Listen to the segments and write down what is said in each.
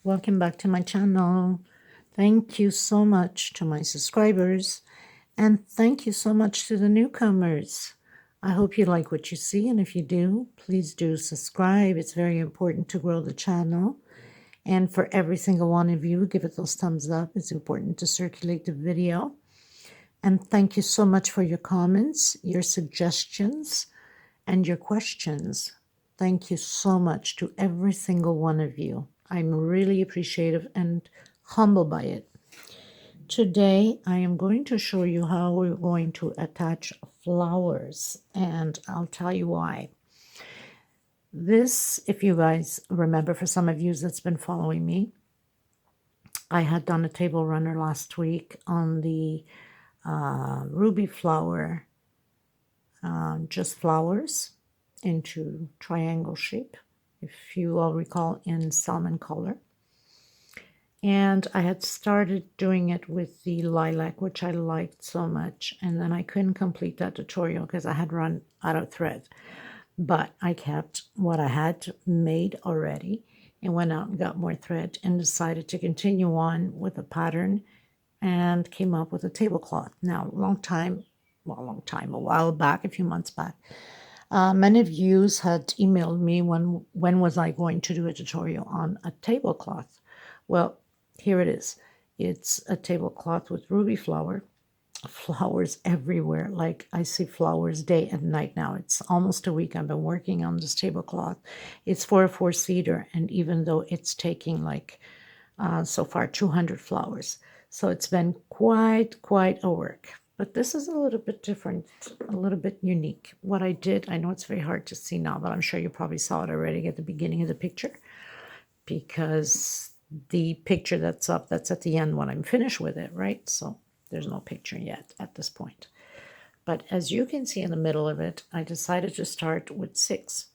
welcome back to my channel. Thank you so much to my subscribers, and thank you so much to the newcomers. I hope you like what you see, and if you do, please do subscribe. It's very important to grow the channel. And for every single one of you, give it those thumbs up. It's important to circulate the video. And thank you so much for your comments, your suggestions, and your questions. Thank you so much to every single one of you. I'm really appreciative and humbled by it. Today, I am going to show you how we're going to attach flowers, and I'll tell you why. This, if you guys remember, for some of you that's been following me, I had done a table runner last week on the ruby flower, just flowers into triangle shape, if you all recall, in salmon color. And I had started doing it with the lilac, which I liked so much, and then I couldn't complete that tutorial because I had run out of thread. But I kept what I had made already and went out and got more thread and decided to continue on with a pattern and came up with a tablecloth. Now, a while back, a few months back, many of you had emailed me when was I going to do a tutorial on a tablecloth. Well, here it is. It's a tablecloth with ruby flowers everywhere. Like, I see flowers day and night now. It's almost a week I've been working on this tablecloth. It's for a 4-seater, and even though it's taking like so far 200 flowers, so it's been quite a work. But this is a little bit different, a little bit unique. What I did, I know it's very hard to see now, but I'm sure you probably saw it already at the beginning of the picture, because the picture that's up, that's at the end when I'm finished with it, right? So there's no picture yet at this point. But as you can see in the middle of it, I decided to start with 6.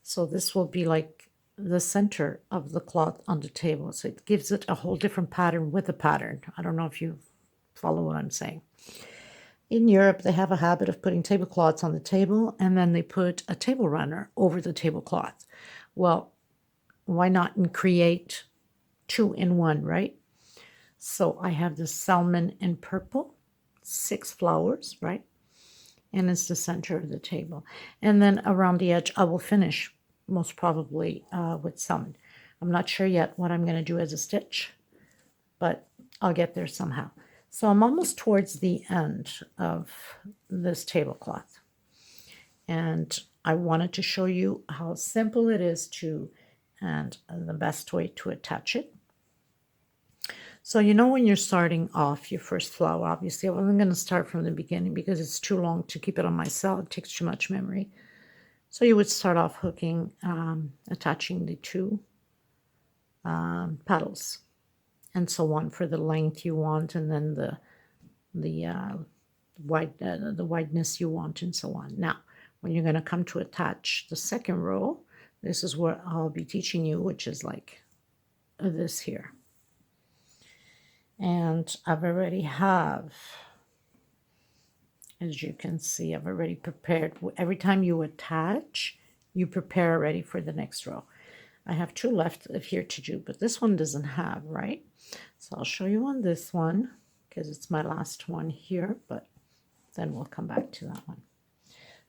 So this will be like the center of the cloth on the table. So it gives it a whole different pattern with a pattern. I don't know if you follow what I'm saying. In Europe, they have a habit of putting tablecloths on the table, and then they put a table runner over the tablecloth. Well, why not create 2 in 1, right? So I have the salmon in purple, 6 flowers, right? And it's the center of the table. And then around the edge, I will finish most probably with salmon. I'm not sure yet what I'm going to do as a stitch, but I'll get there somehow. So I'm almost towards the end of this tablecloth. And I wanted to show you how simple it is to, and the best way to attach it. So you know, when you're starting off your first flower, obviously I wasn't going to start from the beginning because it's too long to keep it on my cell. It takes too much memory. So you would start off hooking, attaching the 2 petals, and so on for the length you want, and then the wideness you want, and so on. Now, when you're going to come to attach the second row, this is what I'll be teaching you, which is like this here. And I've already have, as you can see, I've already prepared. Every time you attach, you prepare already for the next row. I have 2 left of here to do, but this one doesn't have, right? So I'll show you on this one because it's my last one here, but then we'll come back to that one.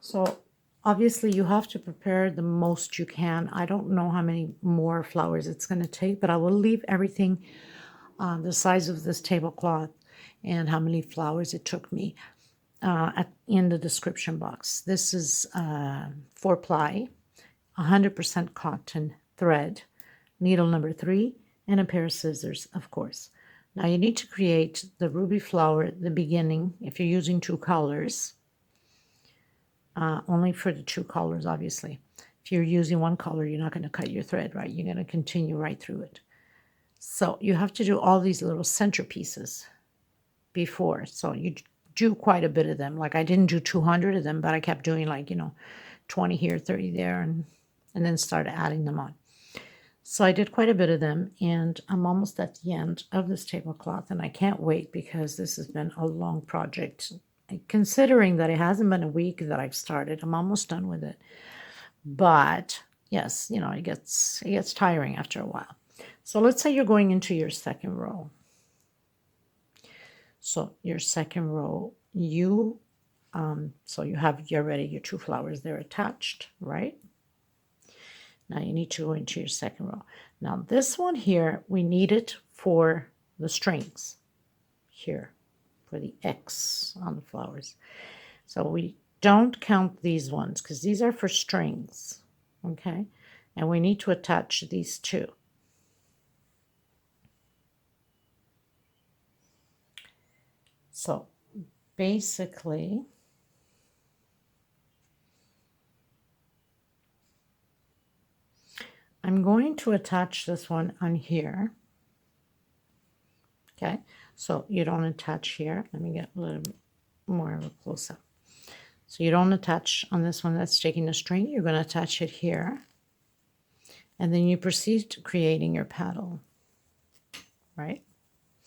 So obviously you have to prepare the most you can. I don't know how many more flowers it's going to take, but I will leave everything the size of this tablecloth and how many flowers it took me in the description box. This is 4-ply, 100% cotton thread, needle number 3, and a pair of scissors, of course. Now you need to create the ruby flower at the beginning if you're using 2 colors, only for the 2 colors, obviously. If you're using 1 color, you're not going to cut your thread, right? You're going to continue right through it. So you have to do all these little centerpieces before. So you do quite a bit of them. Like, I didn't do 200 of them, but I kept doing, like, 20 here, 30 there, and then started adding them on. So I did quite a bit of them, and I'm almost at the end of this tablecloth, and I can't wait because this has been a long project. Considering that it hasn't been a week that I've started, I'm almost done with it. But yes, it gets tiring after a while. So let's say you're going into your second row. So your second row, so you have already your 2 flowers there attached, right? Now you need to go into your second row. Now this one here, we need it for the strings here, for the X on the flowers. So we don't count these ones because these are for strings, okay? And we need to attach these 2. So basically, I'm going to attach this one on here. Okay, so you don't attach here. Let me get a little bit more of a close-up. So you don't attach on this one that's taking the string. You're going to attach it here. And then you proceed to creating your petal, right?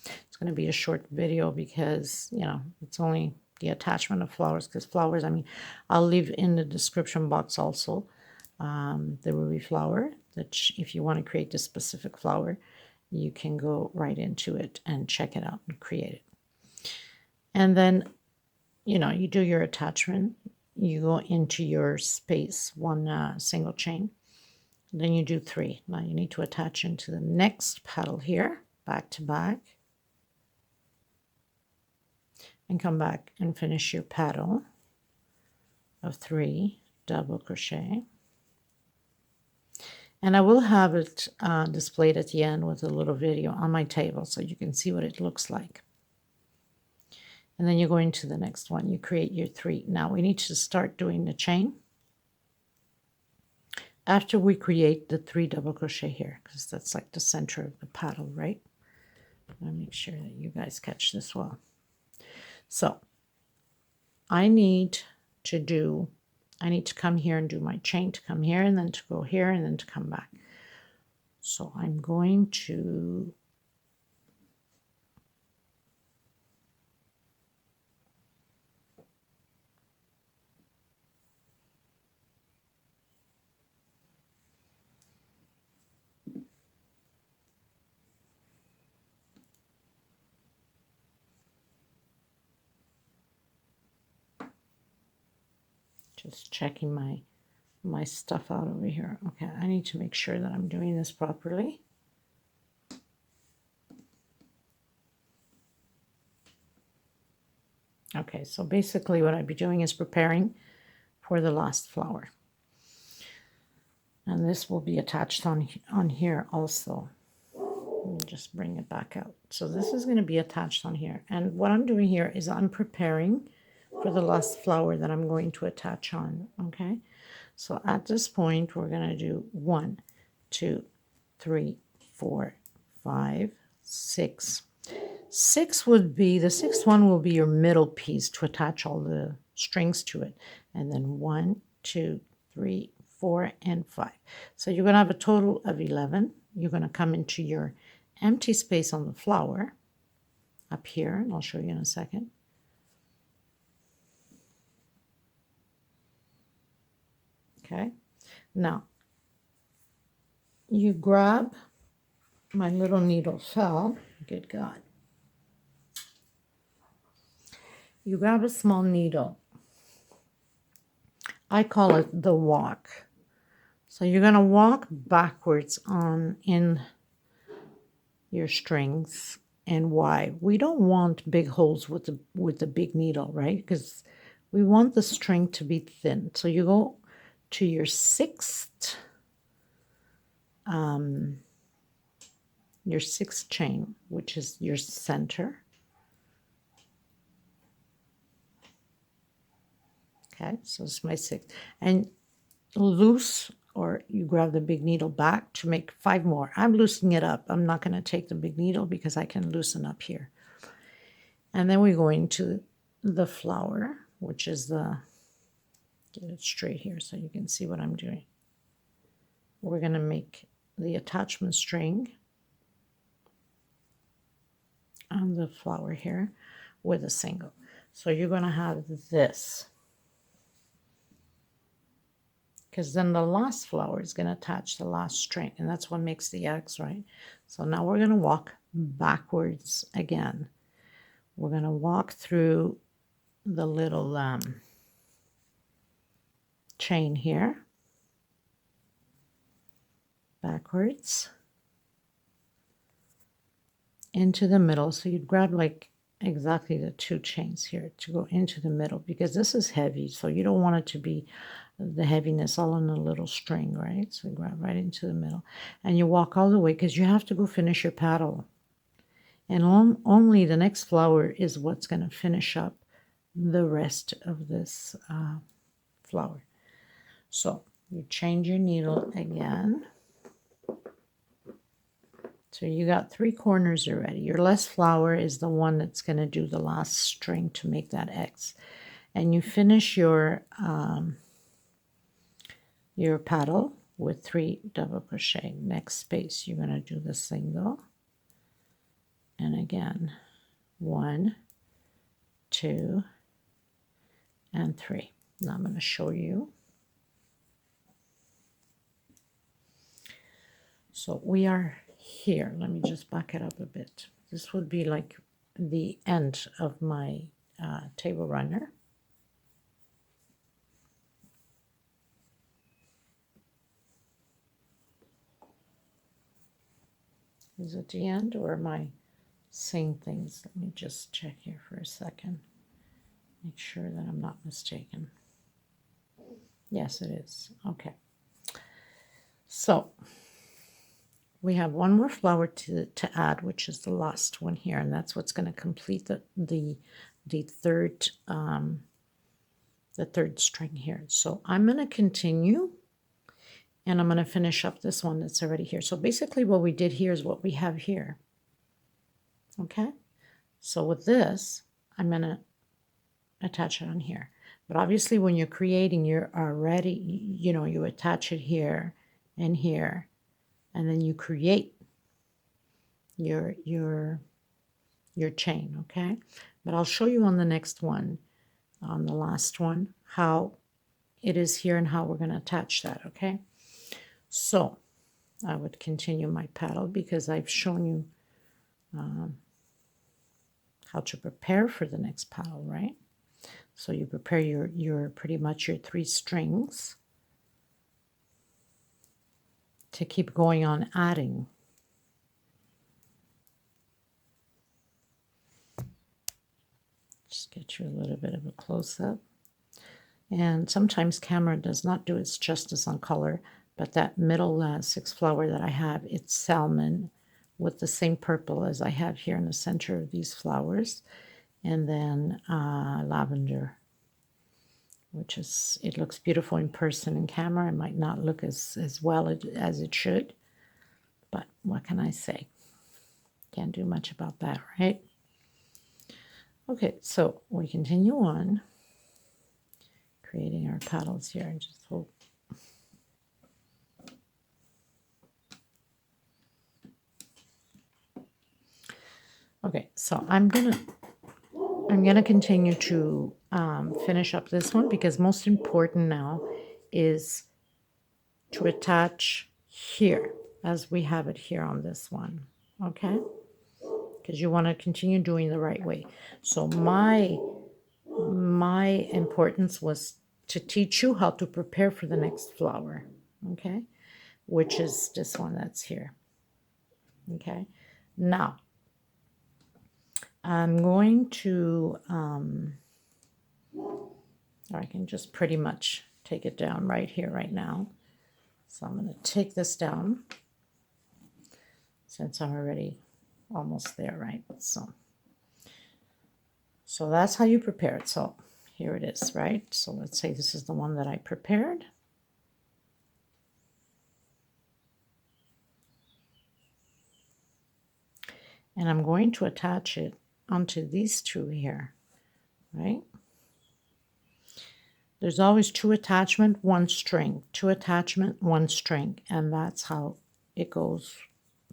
It's going to be a short video because, you know, it's only the attachment of flowers, because flowers, I mean, I'll leave in the description box also the ruby flower, that if you want to create this specific flower, you can go right into it and check it out and create it. And then, you know, you do your attachment, you go into your space, 1 single chain, then you do 3. Now you need to attach into the next petal here, back to back, and come back and finish your petal of 3 double crochet. And I will have it displayed at the end with a little video on my table so you can see what it looks like. And then you go into the next one, you create your 3. Now we need to start doing the chain after we create the 3 double crochet here, because that's like the center of the petal, right? I'll make sure that you guys catch this well. So I need to come here and do my chain to come here, and then to go here, and then to come back. So I'm going to just checking my stuff out over here. Okay, I need to make sure that I'm doing this properly. Okay, so basically what I'd be doing is preparing for the last flower. And this will be attached on here also. Let me just bring it back out. So this is going to be attached on here. And what I'm doing here is I'm preparing for the last flower that I'm going to attach on, okay? So at this point, we're going to do 1, 2, 3, 4, 5, 6. 6 would be, the 6th one will be your middle piece to attach all the strings to it. And then 1, 2, 3, 4, and 5. So you're going to have a total of 11. You're going to come into your empty space on the flower up here, and I'll show you in a second. Okay, now you grab, my little needle fell, good God. You grab a small needle. I call it the walk. So you're going to walk backwards in your strings. And why? We don't want big holes with the big needle, right? Because we want the string to be thin. So you go to your 6th chain, which is your center. Okay, so it's my 6th. And loose, or you grab the big needle back to make 5 more. I'm loosening it up. I'm not going to take the big needle because I can loosen up here. And then we go into the flower, which is get it straight here so you can see what I'm doing. We're going to make the attachment string on the flower here with a single. So you're going to have this. because then the last flower is going to attach the last string, and that's what makes the eggs, right? So now we're going to walk backwards again. We're going to walk through the little chain here, backwards into the middle. So you'd grab like exactly the 2 chains here to go into the middle, because this is heavy, so you don't want it to be the heaviness all in a little string, right? So you grab right into the middle and you walk all the way, because you have to go finish your petal, and only the next flower is what's going to finish up the rest of this flower. So you change your needle again. So you got 3 corners already. Your last flower is the one that's going to do the last string to make that X. And you finish your petal with 3 double crochet. Next space, you're going to do the single. And again, 1, 2, and 3. Now I'm going to show you. So we are here. Let me just back it up a bit. This would be like the end of my table runner. Is it the end, or am I saying things? Let me just check here for a second. Make sure that I'm not mistaken. Yes, it is. Okay. So we have one more flower to add, which is the last one here, and that's what's going to complete the third string here. So I'm going to continue, and I'm going to finish up this one that's already here. So basically what we did here is what we have here. Okay? So with this, I'm going to attach it on here. But obviously when you're creating, you're already, you attach it here and here, and then you create your chain, okay? But I'll show you on the next one, on the last one, how it is here and how we're going to attach that, okay? So I would continue my petal, because I've shown you how to prepare for the next petal, right? So you prepare your pretty much your 3 strings to keep going on adding. Just get you a little bit of a close-up. And sometimes camera does not do its justice on color, but that middle 6th flower that I have, it's salmon with the same purple as I have here in the center of these flowers. And then lavender, which is, it looks beautiful in person. In camera, it might not look as well as it should, but what can I say? Can't do much about that, right? Okay, so we continue on creating our petals here, and just hope. Okay, so I'm gonna continue to finish up this one, because most important now is to attach here as we have it here on this one, okay? Because you want to continue doing the right way. So my importance was to teach you how to prepare for the next flower, okay? Which is this one that's here, okay? Now, I'm going to, I can just pretty much take it down right here, right now. So I'm going to take this down, since I'm already almost there, right? So that's how you prepare it. So here it is, right? So let's say this is the one that I prepared. And I'm going to attach it onto these 2 here, right? There's always 2 attachment, 1 string, 2 attachment, 1 string, and that's how it goes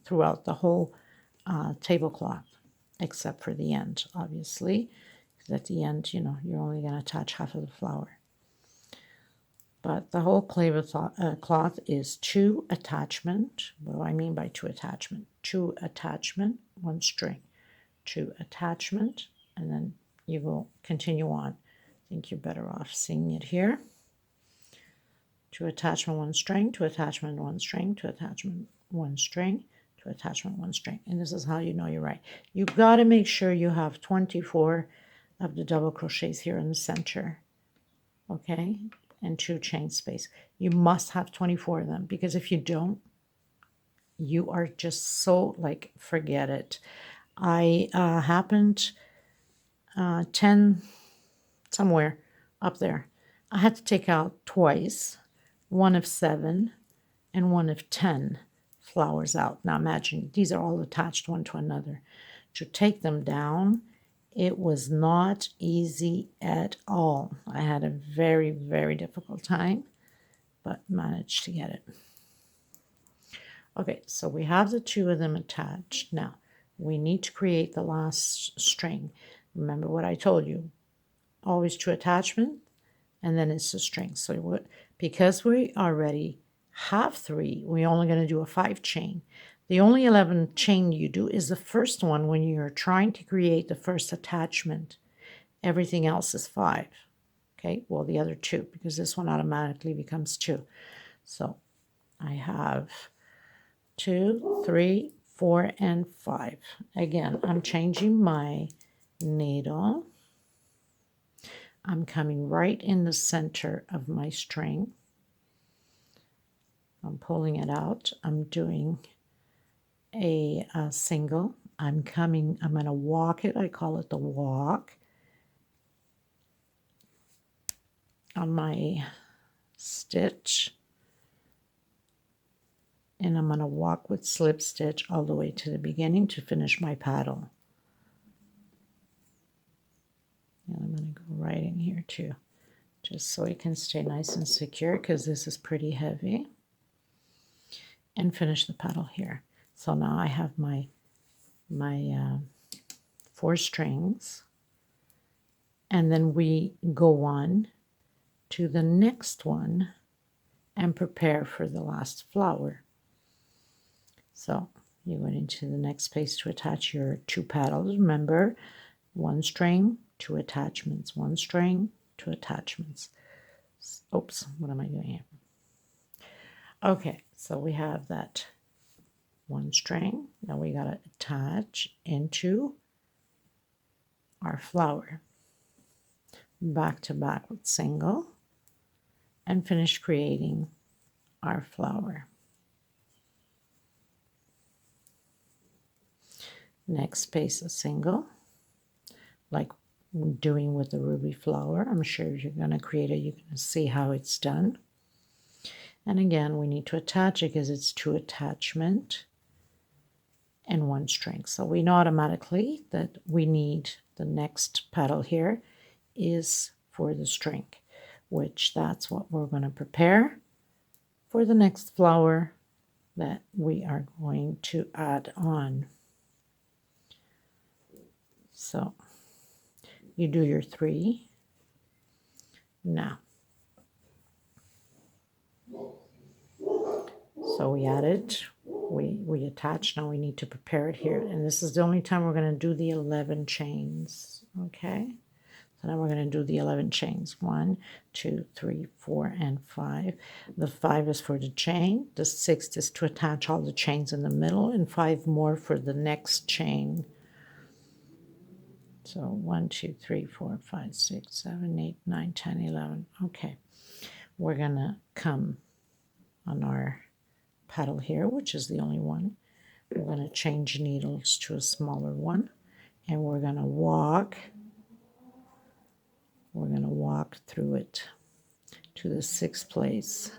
throughout the whole tablecloth, except for the end, obviously, because at the end, you're only going to attach half of the flower. But the whole cloth is 2 attachment. What do I mean by 2 attachment? 2 attachment, 1 string, 2 attachment, and then you will continue on. I think you're better off seeing it here. 2 attachment, 1 string, 2 attachment, 1 string, 2 attachment, 1 string, 2 attachment, 1 string. And this is how you know you're right. You've got to make sure you have 24 of the double crochets here in the center. Okay? And 2 chain space. You must have 24 of them, because if you don't, you are just so like, forget it. I happened 10 somewhere up there. I had to take out twice, 1 of 7 and 1 of 10 flowers out. Now imagine these are all attached one to another. To take them down, it was not easy at all. I had a very, very difficult time, but managed to get it. Okay, so we have the 2 of them attached. Now, we need to create the last string. Remember what I told you. Always 2 attachment, and then it's a string. So because we already have 3, we're only going to do a 5 chain. The only 11 chain you do is the first one when you're trying to create the first attachment. Everything else is 5. Okay, well, the other 2, because this one automatically becomes 2. So I have 2, 3, 4, and 5. Again, I'm changing my needle. I'm coming right in the center of my string. I'm pulling it out. I'm doing a single. I'm going to walk it. I call it the walk on my stitch. And I'm going to walk with slip stitch all the way to the beginning to finish my paddle. And I'm going to go right in here too, just so it can stay nice and secure, because this is pretty heavy. And finish the paddle here. So now I have my 4 strings, and then we go on to the next one and prepare for the last flower. So you went into the next space to attach your 2 paddles. Remember, 1 string, 2 attachments, 1 string, 2 attachments. Oops, what am I doing here? Okay, so we have that 1 string. Now we got to attach into our flower. Back to back with single, and finish creating our flower. Next space a single, like we're doing with the ruby flower. I'm sure if you're going to create it, you're going to see how it's done. And again, we need to attach it because it's 2 attachment and 1 string. So we know automatically that we need the next petal here is for the string, which that's what we're going to prepare for the next flower that we are going to add on. So you do your 3 now. So we added, we attach. Now we need to prepare it here, and this is the only time we're going to do the 11 chains. Okay, so now we're going to do the 11 chains. 1, 2, 3, 4, and 5. The 5 is for the chain. The 6th is to attach all the chains in the middle, and 5 more for the next chain. So 1, 2, 3, 4, 5, 6, 7, 8, 9, 10, 11. Okay, we're going to come on our petal here, which is the only one. We're going to change needles to a smaller one, and we're going to walk through it to the 6th place.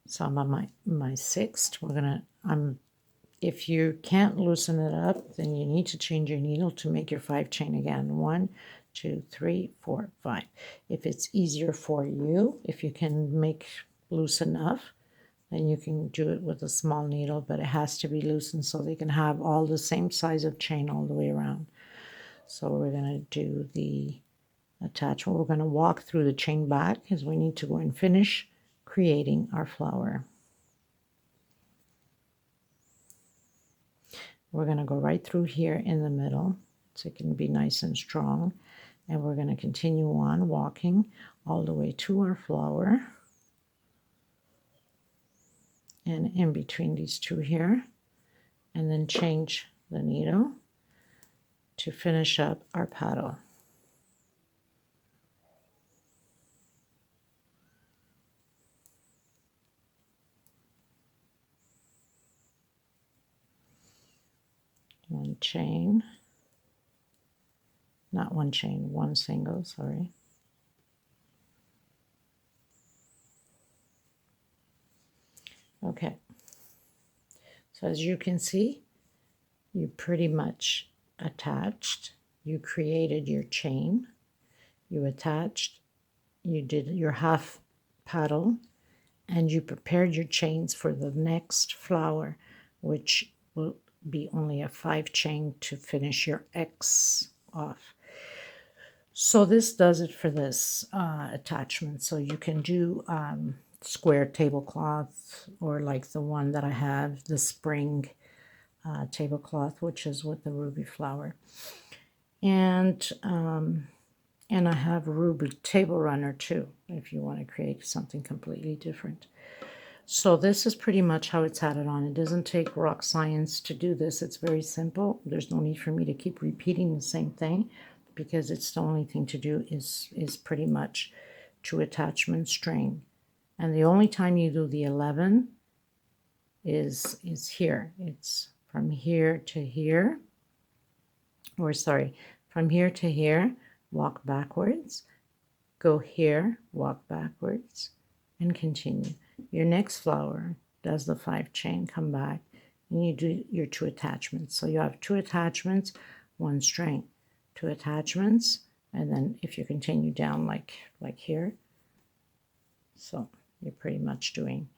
So I'm on my 6th. We're gonna if you can't loosen it up, then you need to change your needle to make your 5 chain again. 1, 2, 3, 4, 5. If it's easier for you, if you can make loose enough, then you can do it with a small needle, but it has to be loosened so they can have all the same size of chain all the way around. So we're going to do the attachment. We're going to walk through the chain back because we need to go and finish creating our flower. We're going to go right through here in the middle so it can be nice and strong. And we're going to continue on walking all the way to our flower. And in between these two here. And then change the needle to finish up our petal. One chain, not one chain, one single, sorry. Okay, so as you can see, you pretty much attached, you created your chain, you attached, you did your half petal, and you prepared your chains for the next flower, which will be only a 5 chain to finish your X off. So this does it for this attachment. So you can do square tablecloth, or like the one that I have, the spring tablecloth, which is with the ruby flower. And I have a ruby table runner too, if you want to create something completely different. So this is pretty much how it's added on. It doesn't take rock science to do this. It's very simple. There's no need for me to keep repeating the same thing, because it's the only thing to do is pretty much 2 attachment string. And the only time you do the 11 is here. It's from here to here, or sorry, from here to here, walk backwards, go here, walk backwards, and continue. Your next flower does the 5 chain, come back, and you do your 2 attachments. So you have 2 attachments, 1 string, 2 attachments, and then if you continue down like here, so you're pretty much doing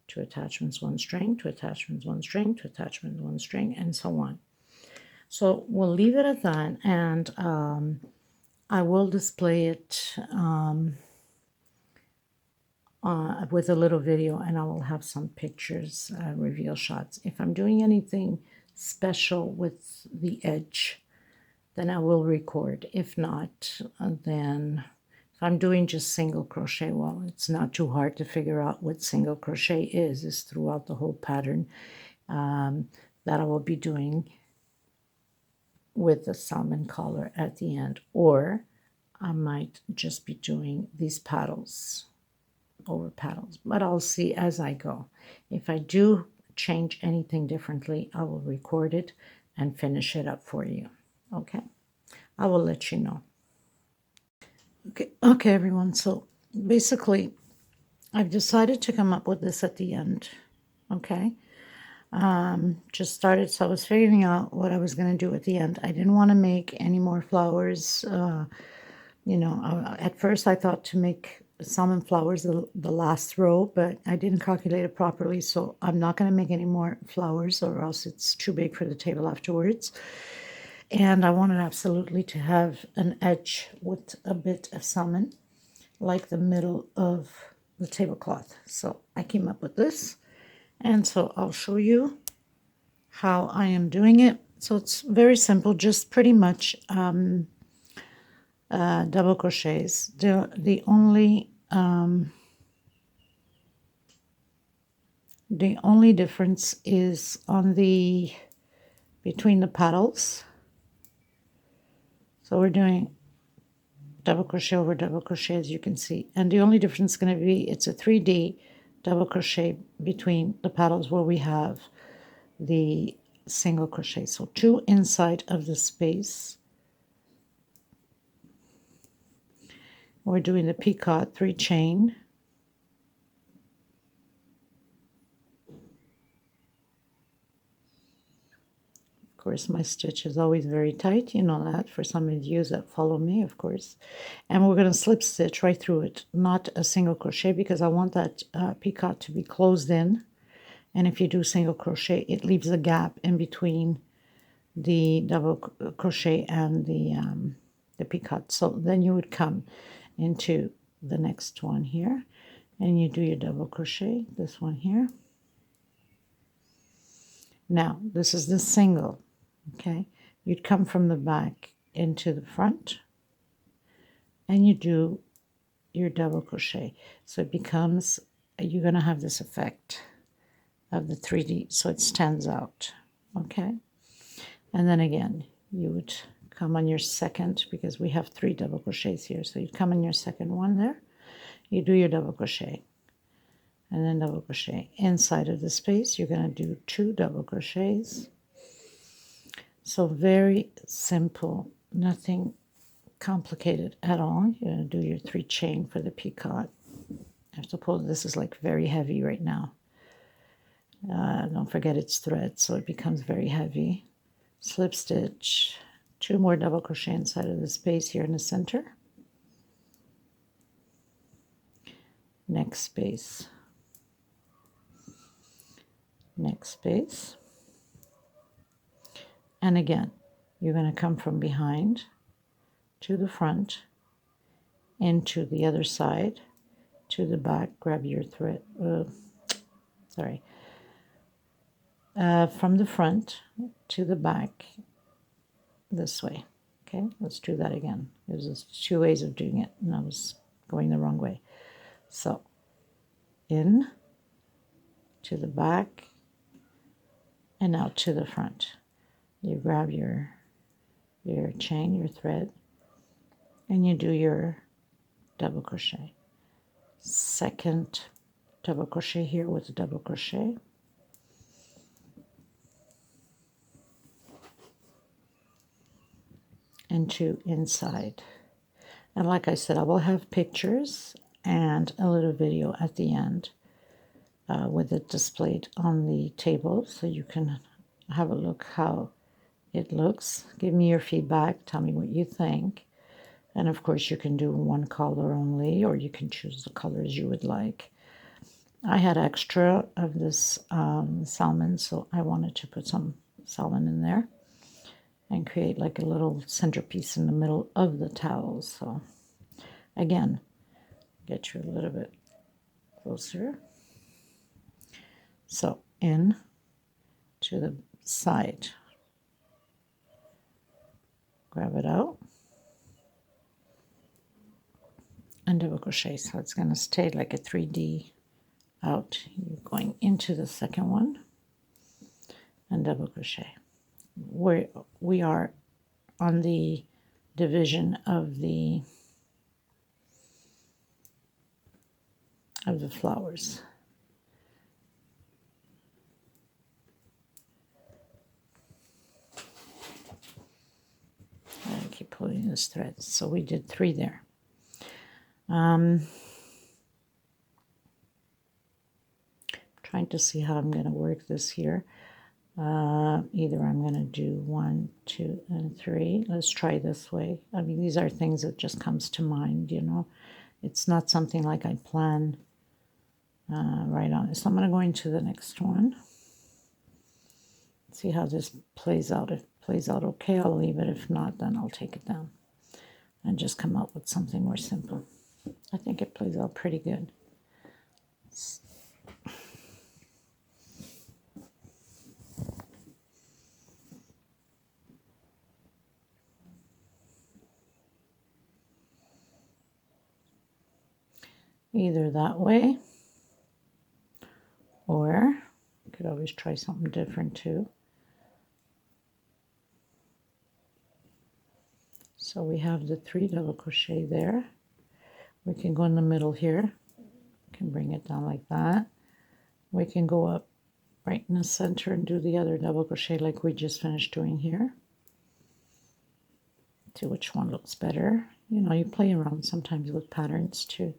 2 attachments, 1 string, 2 attachments, 1 string, 2 attachments, 1 string, and so on. So we'll leave it at that, and I will display it with a little video, and I will have some pictures, reveal shots. If I'm doing anything special with the edge, then I will record. If not, then if I'm doing just single crochet, well, it's not too hard to figure out what single crochet is throughout the whole pattern that I will be doing with the salmon collar at the end. Or I might just be doing these petals over petals, but I'll see as I go. If I do change anything differently, I will record it and finish it up for you. Okay, I will let you know. Okay everyone, so basically I've decided to come up with this at the end. Okay, just started, so I was figuring out what I was going to do at the end. I didn't want to make any more flowers. You know, at first I thought to make salmon flowers the last row, but I didn't calculate it properly, so I'm not going to make any more flowers, or else it's too big for the table afterwards. And I wanted absolutely to have an edge with a bit of salmon, like the middle of the tablecloth. So I came up with this, and so I'll show you how I am doing it. So it's very simple, just pretty much double crochets. The only difference is on the between the petals. So we're doing double crochet over double crochet, as you can see, and the only difference is going to be it's a 3D double crochet between the petals where we have the single crochet. So 2 inside of the space. We're doing the peacock 3 chain, of course, my stitch is always very tight. You know that for some of you that follow me, of course. And we're going to slip stitch right through it, not a single crochet, because I want that picot to be closed in. And if you do single crochet, it leaves a gap in between the double crochet and the picot. So then you would come into the next one here, and you do your double crochet, this one here. Now, this is the single, okay? You'd come from the back into the front, and you do your double crochet. So it becomes, you're going to have this effect of the 3D, so it stands out, okay? And then again, you would come on your second, because we have 3 double crochets here. So you come on your second one there, you do your double crochet, and then double crochet. Inside of the space, you're going to do 2 double crochets. So very simple, nothing complicated at all. You're going to do your 3 chain for the picot. I suppose this is like very heavy right now. Don't forget it's thread, so it becomes very heavy. Slip stitch, 2 more double crochet inside of the space here in the center. Next space. Next space, and again you're going to come from behind to the front, into the other side, to the back, grab your thread, from the front to the back this way. Okay, let's do that again. There's just 2 ways of doing it, and I was going the wrong way. So in to the back, and now to the front. You grab your chain, your thread, and you do your double crochet. Second double crochet here with a double crochet. And 2 inside. And like I said, I will have pictures and a little video at the end with it displayed on the table, so you can have a look how it looks. Give me your feedback, tell me what you think. And of course you can do 1 color only, or you can choose the colors you would like. I had extra of this salmon, so I wanted to put some salmon in there and create like a little centerpiece in the middle of the towel. So again, get you a little bit closer. So in to the side, grab it out, and double crochet. So it's going to stay like a 3D out. You're going into the second one and double crochet. We are on the division of the flowers. I keep pulling this thread. So we did 3 there. Trying to see how I'm going to work this here. Either I'm going to do 1, 2, and 3. Let's try this way. I mean, these are things that just comes to mind, you know. It's not something like I plan right on. So I'm going to go into the next one. See how this plays out. If it plays out okay, I'll leave it. If not, then I'll take it down and just come up with something more simple. I think it plays out pretty good. Either that way, or you could always try something different too. So we have the 3 double crochet there. We can go in the middle here. We can bring it down like that. We can go up right in the center and do the other double crochet like we just finished doing here. See which one looks better. You know, you play around sometimes with patterns to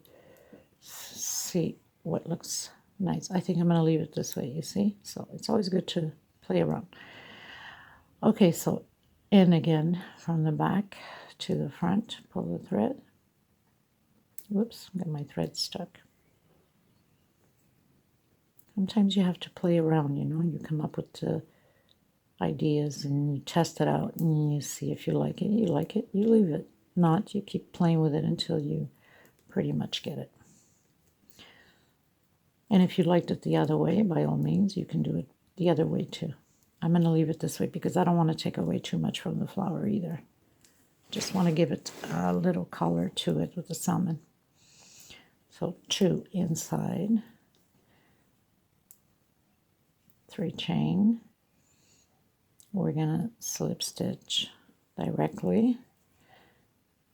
see what looks nice. I think I'm going to leave it this way, you see? So it's always good to play around. Okay, so in again from the back to the front, pull the thread. Whoops, got my thread stuck. Sometimes you have to play around, you know, you come up with ideas and you test it out and you see if you like it, you leave it. Not, you keep playing with it until you pretty much get it. And if you liked it the other way, by all means, you can do it the other way too. I'm going to leave it this way because I don't want to take away too much from the flower either. Just want to give it a little color to it with the salmon. So 2 inside, 3 chain. We're going to slip stitch directly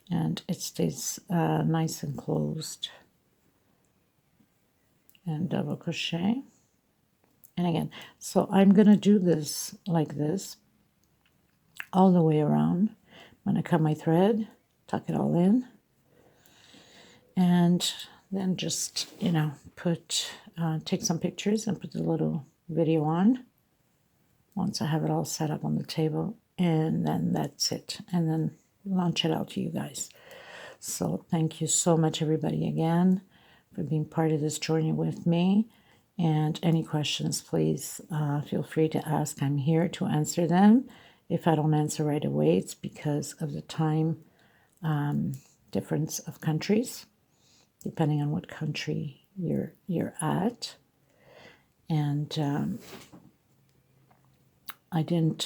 and it stays nice and closed. And double crochet. And again, so I'm going to do this like this all the way around. I'm going to cut my thread, tuck it all in, and then just, you know, take some pictures and put the little video on once I have it all set up on the table, and then that's it, and then launch it out to you guys. So thank you so much, everybody, again, for being part of this journey with me. And any questions, please feel free to ask. I'm here to answer them. If I don't answer right away, it's because of the time difference of countries, depending on what country you're at. And I didn't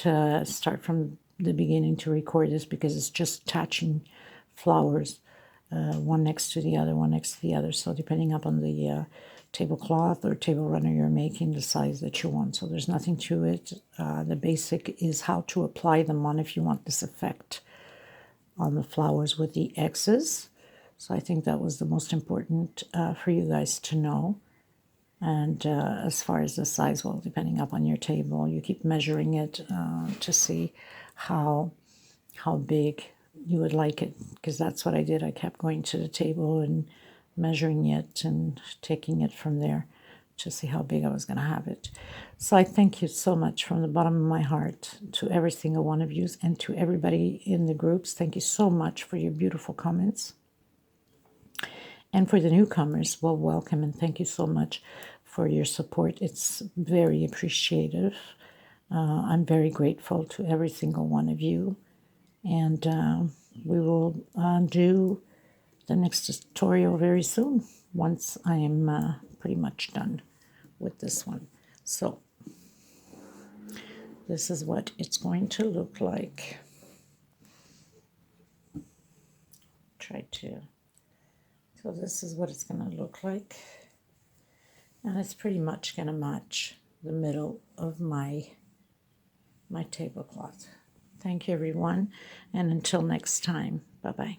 start from the beginning to record this because it's just attaching flowers, one next to the other, one next to the other. So depending upon the tablecloth or table runner you're making, the size that you want. So there's nothing to it. The basic is how to apply them on if you want this effect on the flowers with the X's. So I think that was the most important for you guys to know. And as far as the size, well, depending upon your table, you keep measuring it to see how big you would like it, because that's what I did. I kept going to the table and measuring it and taking it from there to see how big I was going to have it. So I thank you so much from the bottom of my heart to every single one of you and to everybody in the groups. Thank you so much for your beautiful comments. And for the newcomers, well, welcome and thank you so much for your support. It's very appreciative. I'm very grateful to every single one of you. And we will do the next tutorial very soon once I am pretty much done with this one. So this is what it's going to look like. So this is what it's going to look like. And it's pretty much going to match the middle of my tablecloth. Thank you, everyone. And until next time, bye-bye.